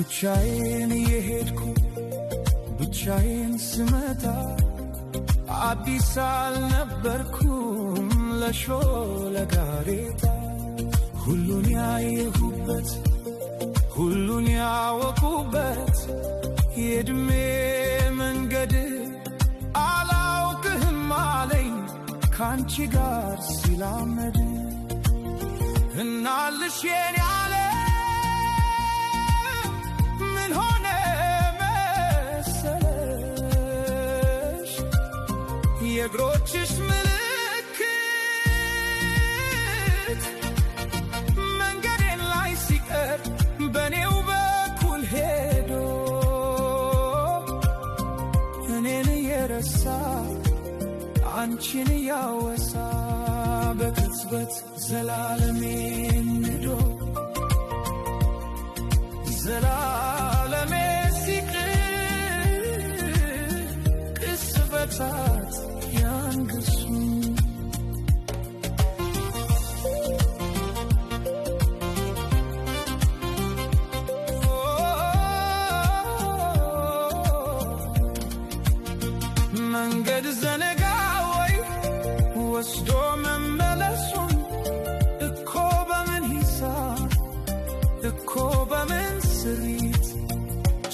ብቻዬን የሄድኩ ብቻዬን ስመጣ አዲስ አልነበርኩም ለሾለ ጋሬጣ ሁሉን ያየሁበት ሁሉን ያወቁበት የዕድሜ መንገድ አላውቅህም አለኝ ካንቺ ጋር ሲላመድ እናልሽ የኔ አለ ምን ሆነ መሰለሽ የእግሮችሽ ምልክት መንገዴን ላይ ሲቀር በኔው በኩል ሄዶ እኔን የረሳ አንቺን ያወሳ በቅጽበት ዘላለሜን ንዶ ዘላለሜ ሲቅር ቅስበታት ያንግሱ መንገድ ዘነጋ ወይ ወስዶ መመለሱን እኮ በምን ሂሳብ እኮ በምን ስሪት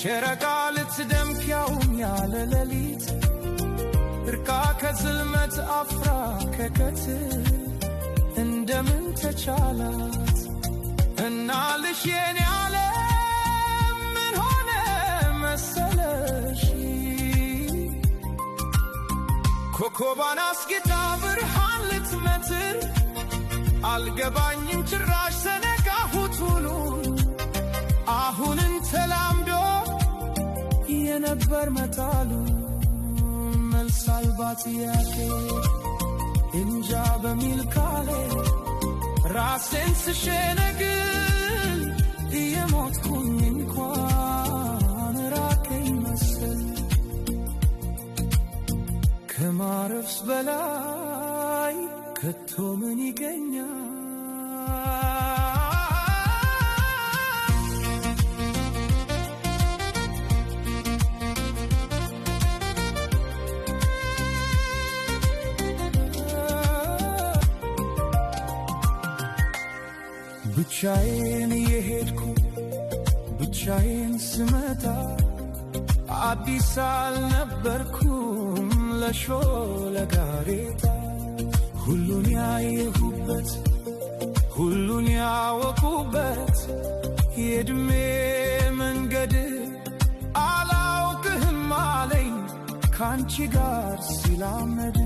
ጨረቃ ልትደምቅ ያውም ያለ ሌሊት እርቃ ከዝልመት አፍራ ከቀትር እንደምን ተቻላት እናልሽ የኔ ዓለም ምን ሆነ መሰለሽ ኮከቧን አስጌጣ ብርሃን ልትመትር አልገባኝም ጭራሽ ዘነጋሁት ሁሉን አሁንን ተላምዶ የነበር መጣሉ መልስ አልባ ጥያቄ እንጃ በሚል ካሌ ራሴን ስሸነግል እየሞትኩኝ እንኳን ራቀኝ መሰል ከማረፍስ በላይ ከቶ ምን ይገኛል ብቻዬን የሄድኩ ብቻዬን ስመጣ አዲስ አልነበርኩም ለሾለ ጋሬጣ ሁሉን ያየሁበት ሁሉን ያወቁበት የዕድሜ መንገድ አላውቅህም አለኝ ካንቺ ጋር ሲላመድ